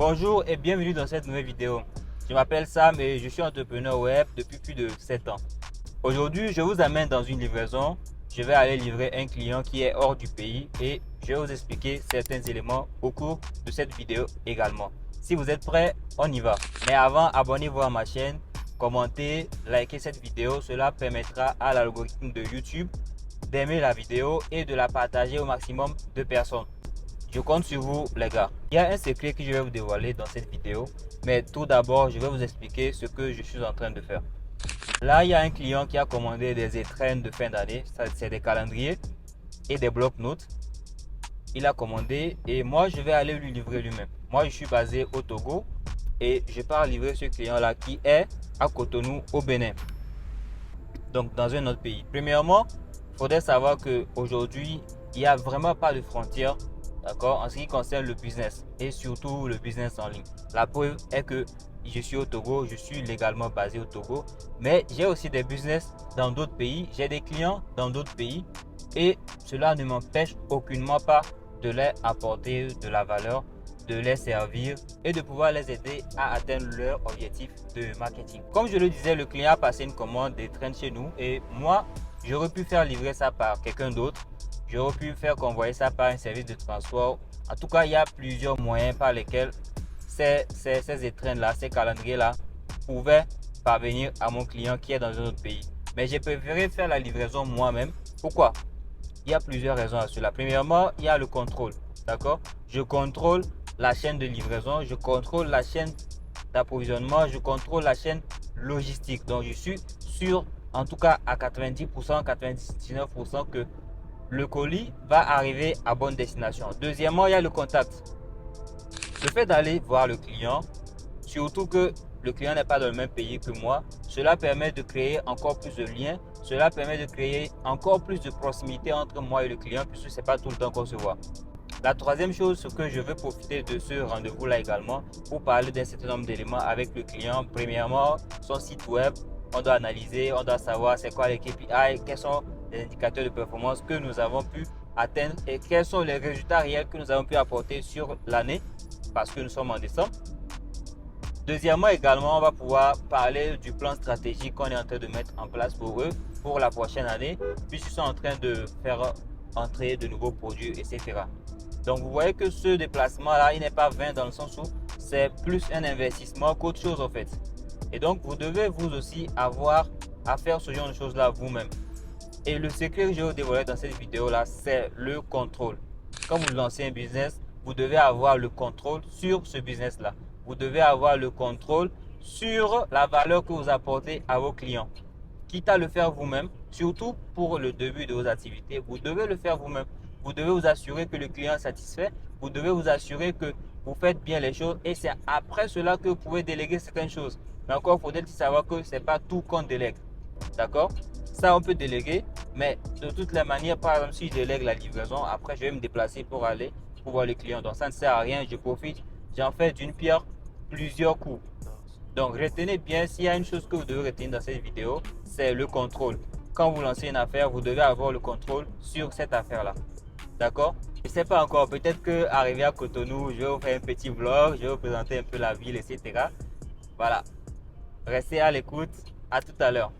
Bonjour et bienvenue dans cette nouvelle vidéo. Je m'appelle Sam et je suis entrepreneur web depuis plus de 7 ans. Aujourd'hui, je vous amène dans une livraison. Je vais aller livrer un client qui est hors du pays et je vais vous expliquer certains éléments au cours de cette vidéo également. Si vous êtes prêts, on y va. Mais avant, abonnez-vous à ma chaîne, commentez, likez cette vidéo. Cela permettra à l'algorithme de YouTube d'aimer la vidéo et de la partager au maximum de personnes. Je compte sur vous les gars. Il y a un secret que je vais vous dévoiler dans cette vidéo. Mais tout d'abord, je vais vous expliquer ce que je suis en train de faire. Là, il y a un client qui a commandé des étrennes de fin d'année. C'est des calendriers et des blocs-notes. Il a commandé et moi, je vais aller lui livrer lui-même. Moi, je suis basé au Togo et je pars livrer ce client-là qui est à Cotonou au Bénin. Donc, dans un autre pays. Premièrement, il faudrait savoir qu'aujourd'hui, il n'y a vraiment pas de frontières. D'accord, en ce qui concerne le business et surtout le business en ligne. La preuve est que je suis au Togo, je suis légalement basé au Togo, mais j'ai aussi des business dans d'autres pays, j'ai des clients dans d'autres pays et cela ne m'empêche aucunement pas de leur apporter de la valeur, de les servir et de pouvoir les aider à atteindre leur objectif de marketing. Comme je le disais, le client a passé une commande des trains chez nous et moi, j'aurais pu faire livrer ça par quelqu'un d'autre. J'aurais pu faire convoyer ça par un service de transport. En tout cas, il y a plusieurs moyens par lesquels ces étrennes-là, ces calendriers-là pouvaient parvenir à mon client qui est dans un autre pays. Mais j'ai préféré faire la livraison moi-même. Pourquoi? Il y a plusieurs raisons à cela. Premièrement, il y a le contrôle. D'accord? Je contrôle la chaîne de livraison, je contrôle la chaîne d'approvisionnement, je contrôle la chaîne logistique. Donc, je suis sûr, en tout cas à 90%, 99% que le colis va arriver à bonne destination. Deuxièmement, il y a le contact. Le fait d'aller voir le client, surtout que le client n'est pas dans le même pays que moi, cela permet de créer encore plus de liens. Cela permet de créer encore plus de proximité entre moi et le client puisque ce n'est pas tout le temps qu'on se voit. La troisième chose, c'est que je veux profiter de ce rendez-vous-là également pour parler d'un certain nombre d'éléments avec le client. Premièrement, son site web. On doit analyser, on doit savoir c'est quoi les KPI, quels sont les indicateurs de performance que nous avons pu atteindre et quels sont les résultats réels que nous avons pu apporter sur l'année parce que nous sommes en décembre. Deuxièmement, également, on va pouvoir parler du plan stratégique qu'on est en train de mettre en place pour eux pour la prochaine année puisqu'ils sont en train de faire entrer de nouveaux produits, etc. Donc, vous voyez que ce déplacement-là, il n'est pas vain dans le sens où c'est plus un investissement qu'autre chose en fait. Et donc, vous devez vous aussi avoir à faire ce genre de choses-là vous-même. Et le secret que je vais vous dévoiler dans cette vidéo-là, c'est le contrôle. Quand vous lancez un business, vous devez avoir le contrôle sur ce business-là. Vous devez avoir le contrôle sur la valeur que vous apportez à vos clients. Quitte à le faire vous-même, surtout pour le début de vos activités, vous devez le faire vous-même. Vous devez vous assurer que le client est satisfait. Vous devez vous assurer que vous faites bien les choses et c'est après cela que vous pouvez déléguer certaines choses. Mais encore, faut-il savoir que ce n'est pas tout qu'on délègue. D'accord? Ça, on peut déléguer, mais de toutes les manières, par exemple, si je délègue la livraison, après, je vais me déplacer pour aller pour voir le client. Donc, ça ne sert à rien. Je profite. J'en fais d'une pierre plusieurs coups. Donc, retenez bien, s'il y a une chose que vous devez retenir dans cette vidéo, c'est le contrôle. Quand vous lancez une affaire, vous devez avoir le contrôle sur cette affaire-là. D'accord? Je ne sais pas encore. Peut-être qu'arrivé à Cotonou, je vais vous faire un petit vlog. Je vais vous présenter un peu la ville, etc. Voilà. Restez à l'écoute. À tout à l'heure.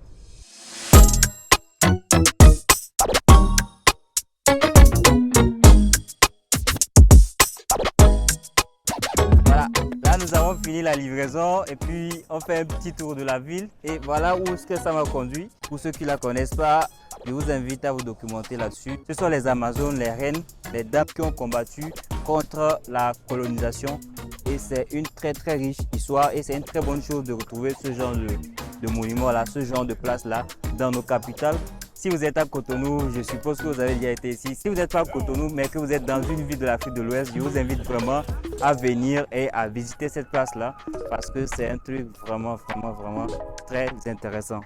Voilà. Là, nous avons fini la livraison et puis on fait un petit tour de la ville. Et voilà où est-ce que ça m'a conduit. Pour ceux qui ne la connaissent pas, je vous invite à vous documenter là-dessus. Ce sont les Amazones, les reines, les dames qui ont combattu contre la colonisation. Et c'est une très riche histoire et c'est une très bonne chose de retrouver ce genre de monument là, ce genre de place là dans nos capitales. Si vous êtes à Cotonou, je suppose que vous avez déjà été ici. Si vous n'êtes pas à Cotonou mais que vous êtes dans une ville de l'Afrique de l'Ouest, je vous invite vraiment à venir et à visiter cette place là parce que c'est un truc vraiment très intéressant.